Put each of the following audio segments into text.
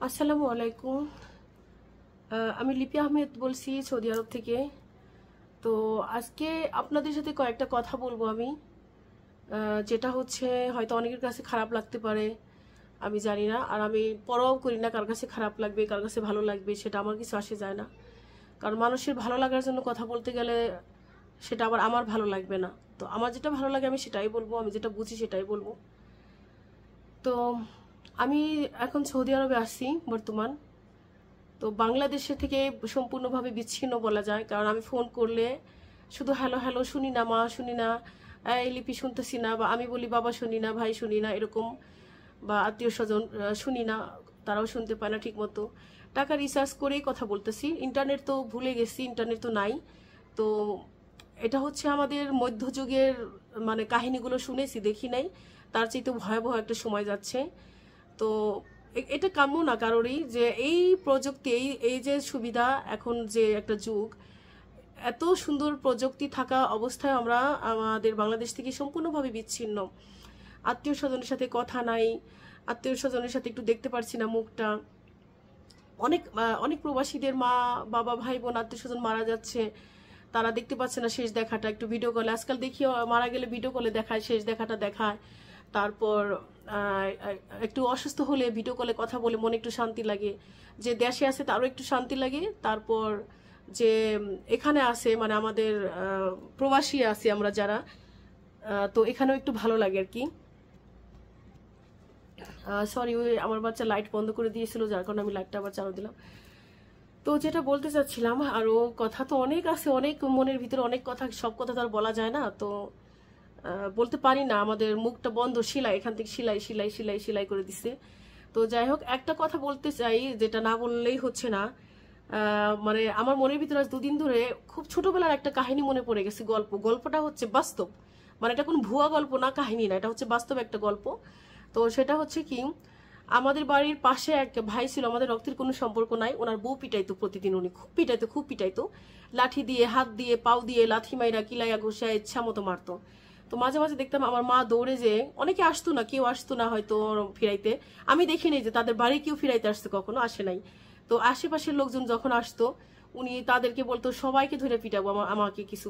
আসসালামু আলাইকুম। আমি লিপি আহমেদ বলছি সৌদি আরব থেকে। তো আজকে আপনাদের সাথে কয়েকটা কথা বলবো আমি, যেটা হচ্ছে হয়তো অনেকের কাছে খারাপ লাগতে পারে, আমি জানি না। আর আমি পরোয়াও করি না কার কাছে খারাপ লাগবে কার কাছে ভালো লাগবে, সেটা আমার কিছু আসে যায় না। কারণ মানুষের ভালো লাগার জন্য কথা বলতে গেলে সেটা আবার আমার ভালো লাগবে না। তো আমার যেটা ভালো লাগে আমি সেটাই বলবো, আমি যেটা বুঝি সেটাই বলবো। তো আমি এখন সৌদি আরবে আসছি বর্তমান। তো বাংলাদেশে থেকে সম্পূর্ণভাবে বিচ্ছিন্ন বলা যায়, কারণ আমি ফোন করলে শুধু হ্যালো হ্যালো, শুনি না মা, শুনি না, এই লিপি শুনতেছি না, বা আমি বলি বাবা শুনি না, ভাই শুনি না, এরকম। বা আত্মীয় স্বজন শুনি না, তারাও শুনতে পায় না ঠিক মতো। টাকা রিচার্জ করেই কথা বলতেছি, ইন্টারনেট তো ভুলে গেছি, ইন্টারনেট তো নাই। তো এটা হচ্ছে আমাদের মধ্যযুগের মানে কাহিনীগুলো শুনেছি, দেখি নাই, তার চেয়ে ভয়াবহ একটা সময় যাচ্ছে। তো এটা কাম্য না কারোরই, যে এই প্রযুক্তি, এই যে সুবিধা, এখন যে একটা যুগ, এত সুন্দর প্রযুক্তি থাকা অবস্থায় আমরা আমাদের বাংলাদেশ থেকে সম্পূর্ণভাবে বিচ্ছিন্ন। আত্মীয় স্বজনের সাথে কথা নাই, আত্মীয় স্বজনের সাথে একটু দেখতে পারছি না মুখটা। অনেক অনেক প্রবাসীদের মা বাবা ভাই বোন আত্মীয় স্বজন মারা যাচ্ছে, তারা দেখতে পাচ্ছে না শেষ দেখাটা। একটু ভিডিও কলে আজকাল দেখি, মারা গেলে ভিডিও কলে দেখায়, শেষ দেখাটা দেখায়। তারপর একটু অসুস্থ হলে ভিডিও কলে কথা বলে মনে একটু শান্তি লাগে, যে দেশে আছে তারও একটু শান্তি লাগে। তারপর যে এখানে আছে মানে আমাদের প্রবাসী আছে আমরা যারা, তো এখানেও একটু ভালো লাগে আর কি। সরি, ওই আমার বাচ্চা লাইট বন্ধ করে দিয়েছিল, যার কারণে আমি লাইটটা আবার চালু দিলাম। তো যেটা বলতে চাচ্ছিলাম, আরো কথা তো অনেক আছে, অনেক মনের ভিতরে অনেক কথা, সব কথা তো আর বলা যায় না। তো বলতে পারি না, আমাদের মুখটা বন্ধ, সেলাই এখান থেকে সেলাই সেলাই সেলাই সেলাই করে দিছে। তো যাই হোক, একটা কথা বলতে চাই যেটা না বললেই হচ্ছে না। মানে আমার মনের ভিতরে আজ দুদিন ধরে খুব ছোটবেলার একটা কাহিনী মনে পড়ে গেছে। গল্পটা হচ্ছে বাস্তব, মানে এটা কোনো ভুয়া গল্প না, কাহিনী না, এটা হচ্ছে বাস্তব একটা গল্প। তো সেটা হচ্ছে কি, আমাদের বাড়ির পাশে এক ভাই ছিল, আমাদের রক্তের কোনো সম্পর্ক নাই, ওনার বউ পিটাইতো প্রতিদিন, উনি খুব পিটাইতো খুব পিটাইতো, লাঠি দিয়ে, হাত দিয়ে, পাও দিয়ে, লাথি মাইরা, কিলাইয়া ঘষা ইচ্ছা মতো মারতো। তো মাঝে মাঝে দেখতাম আমার মা দৌড়ে, যে অনেকে আসতো না, কেউ আসতো না হয়তো ফিরাইতে, আমি দেখিনি যে তাদের বাড়ি কেউ ফিরাইতে আসছে, কখনো আসে নাই। তো আশেপাশের লোকজন যখন আসতো, উনি তাদেরকে বলতো সবাইকে ধরে পিটাবো আমাকে কিছু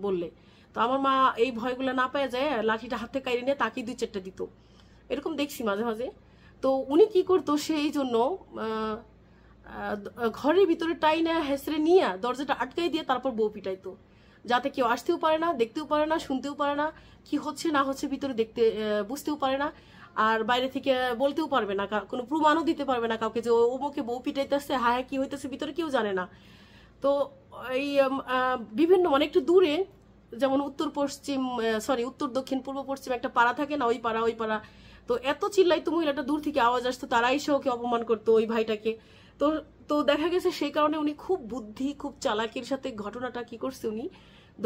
বললে। তো আমার মা এই ভয়গুলো না পাওয়া যায়, লাঠিটা হাতে কাইরে নিয়ে তাকে 2-4টা দিত, এরকম দেখছি মাঝে মাঝে। তো উনি কি করতো, সেই জন্য ঘরের ভিতরে টাইনা হেসড়ে নিয়ে দরজাটা আটকাই দিয়ে তারপর বউ পিটাইতো, যাতে কেউ আসতেও পারে না, দেখতেও পারে না, শুনতেও পারে না, কি হচ্ছে না হচ্ছে ভিতরে দেখতে বুঝতেও পারে না। আর বাইরে থেকে বলতেও পারবে না, কোনো প্রমাণও দিতে পারবে না কাউকে, যে ওমকে বউ পিটাইতেছে, হ্যাঁ কি হইতেছে ভিতরে কেউ জানে না। তো এই বিভিন্ন মানে একটু দূরে, যেমন উত্তর পশ্চিম, সরি উত্তর দক্ষিণ পূর্ব পশ্চিম একটা পাড়া থাকে না, ওই পাড়া ওই পাড়া। তো এত চিল্লাইতো মহিলাটা, দূর থেকে আওয়াজ আসতো, তারা এসে ওকে অপমান করতো ওই ভাইটাকে। তো তো দেখা গেছে সেই কারণে উনি খুব বুদ্ধি, খুব চালাকির সাথে ঘটনাটা কি করছে, উনি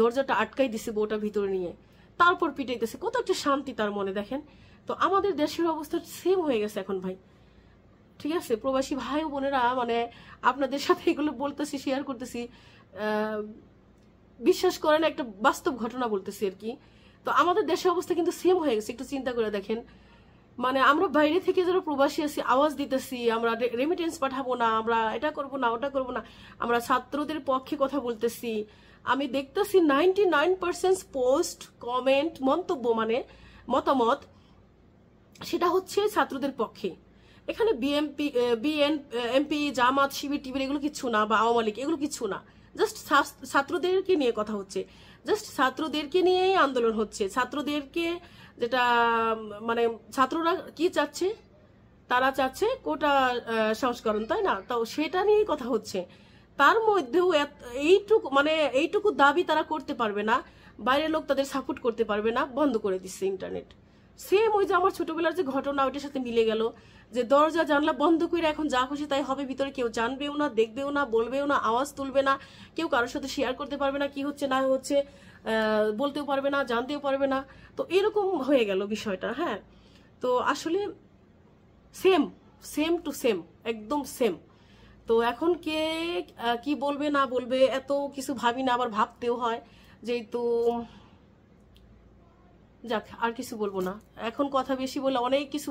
দরজাটা আটকাই দিছে বউটা ভিতরে নিয়ে, তারপর পিটাইতেছে। কত একটা শান্তি তার মনে, দেখেন। তো আমাদের দেশের অবস্থা সেম হয়ে গেছে এখন ভাই। ঠিক আছে প্রবাসী ভাই ও বোনেরা, মানে আপনাদের সাথে এগুলো বলতেছি, শেয়ার করতেছি, বিশ্বাস করেন একটা বাস্তব ঘটনা বলতেছি আর কি। তো আমাদের দেশের অবস্থা কিন্তু সেম হয়ে গেছে, একটু চিন্তা করে দেখেন। মানে আমরা বাইরে থেকে যারা প্রবাসী আছি আওয়াজ দিতেছি, আমরা রেমিটেন্স পাঠাবো না, আমরা এটা করব না, ওটা করব না, আমরা ছাত্রদের পক্ষে কথা বলতেছি। আমি দেখতেছি 99% পোস্ট, কমেন্ট, মন্তব্য, মানে মতামত, সেটা হচ্ছে ছাত্রদের পক্ষে। এখানে এমপি, জামাত, শিবির টিবির এগুলো কিচ্ছু না, বা আওয়ামী লীগ এগুলো কিচ্ছু না। জাস্ট ছাত্রদেরকে নিয়ে কথা হচ্ছে, জাস্ট ছাত্রদেরকে নিয়েই আন্দোলন হচ্ছে। ছাত্রদেরকে যেটা মানে ছাত্ররা কি চাচ্ছে, তারা চাচ্ছে কোটা সংস্করণ, তাই না? তো সেটা নিয়েই কথা হচ্ছে। তার মধ্যেও এইটুকু মানে এইটুকু দাবি তারা করতে পারবে না, বাইরের লোক তাদের সাপোর্ট করতে পারবে না, বন্ধ করে দিচ্ছে ইন্টারনেট। সেম ওই যে আমার ছোটবেলার যে ঘটনা, ওইটার সাথে মিলে গেল, যে দরজা জানলা বন্ধ করে এখন যা খুশি তাই হবে, ভিতরে কেউ জানবেও না, দেখবেও না, বলবেও না, আওয়াজ তুলবে না, কেউ কারোর সাথে শেয়ার করতে পারবে না, কি হচ্ছে না হচ্ছে বলতেও পারবে না, জানতেও পারবে না। তো এরকম হয়ে গেল বিষয়টা। হ্যাঁ, তো আসলে সেম, সেম টু সেম, একদম সেম। তো এখন কে কি বলবে না বলবে এত কিছু ভাবি না, আবার ভাবতেও হয়, যেহেতু যাক, আর কিছু বলবো না এখন। কথা বেশি বলে অনেক কিছু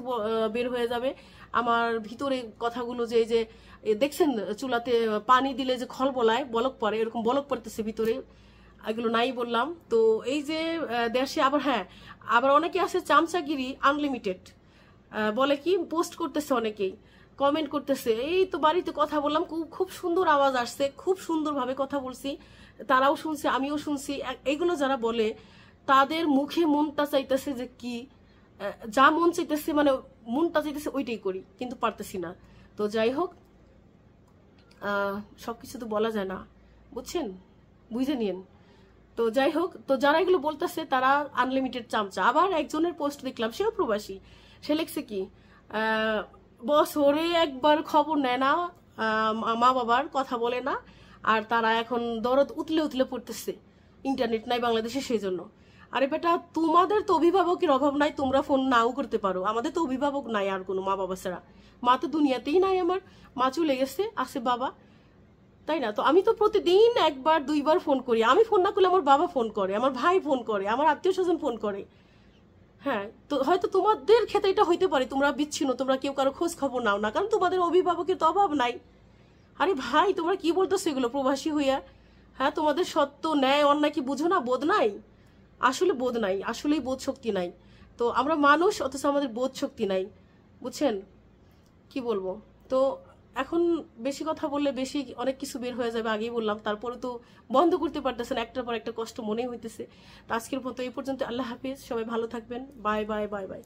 বের হয়ে যাবে আমার ভিতরে কথাগুলো। যে যে দেখছেন চুলাতে পানি দিলে যে খল বলায় বলক পড়ে, এরকম বলক পড়তেছে ভিতরে, এগুলো নাই বললাম। তো এই যে দেশে আবার, হ্যাঁ, আবার অনেকে আছে চামচাগিরি আনলিমিটেড, বলে কি পোস্ট করতেছে, অনেকেই কমেন্ট করতেছে, এই তো বাড়িতে কথা বললাম, খুব সুন্দর আওয়াজ আসছে, খুব সুন্দরভাবে কথা বলছি, তারাও শুনছে আমিও শুনছি। এইগুলো যারা বলে তাদের মুখে মনটা চাইতেছে যে কি, যা মন চাইতেছে, মানে মনটা চাইতেছে ওইটাই করি, কিন্তু পারতেছি না। তো যাই হোক, সবকিছু তো বলা যায় না, বুঝছেন, বুঝে নিন। তো যাই হোক, তো যারা এগুলো বলতেছে তারা আনলিমিটেড চামচা। আবার একজনের পোস্ট দেখলাম, সেও প্রবাসী, সে লিখছে কি, বছরে একবার খবর নেয় না, মা বাবার কথা বলে না, আর তারা এখন দরদ উতলে উতলে পড়তেছে, ইন্টারনেট নাই বাংলাদেশে সেই জন্য। আরে বেটা, তোমাদের তো অভিভাবকের অভাব নাই, তোমরা ফোন নাও করতে পারো, আমাদের তো অভিভাবক নাই আর কোনো, মা বাবা ছাড়া। মা তো দুনিয়াতেই নাই, আমার মা চলে গেছে, আছে বাবা, তাই না? তো আমি তো প্রতিদিন একবার দুইবার ফোন করি, আমি ফোন না করলে আমার বাবা ফোন করে, আমার ভাই ফোন করে, আমার আত্মীয় স্বজন ফোন করে। হ্যাঁ, তো হয়তো তোমাদের ক্ষেত্রে এটা হইতে পারে, তোমরা বিচ্ছিন্ন, তোমরা কেউ কারো খোঁজ খবর নাও না, কারণ তোমাদের অভিভাবকের তো অভাব নাই। আরে ভাই, তোমরা কি বলতেছো এগুলো প্রবাসী হইয়া? হ্যাঁ, তোমাদের সত্য ন্যায় অন্যায় কি বুঝো না? বোধ নাই, আসলে বোধ নাই, আসলেই বোধ শক্তি নাই। তো আমরা মানুষ, অথচ আমাদের বোধ শক্তি নাই, বুঝছেন? কি বলবো? তো এখন বেশি কথা বললে বেশি অনেক কিছু বের হয়ে যাবে, আগেই বললাম। তারপরে তো বন্ধ করতে পারতেছেন, একটার পর একটা কষ্ট মনেই হইতেছে। তো আজকের মতো এই পর্যন্ত, আল্লাহ হাফিজ, সবাই ভালো থাকবেন, বাই বাই বাই বাই।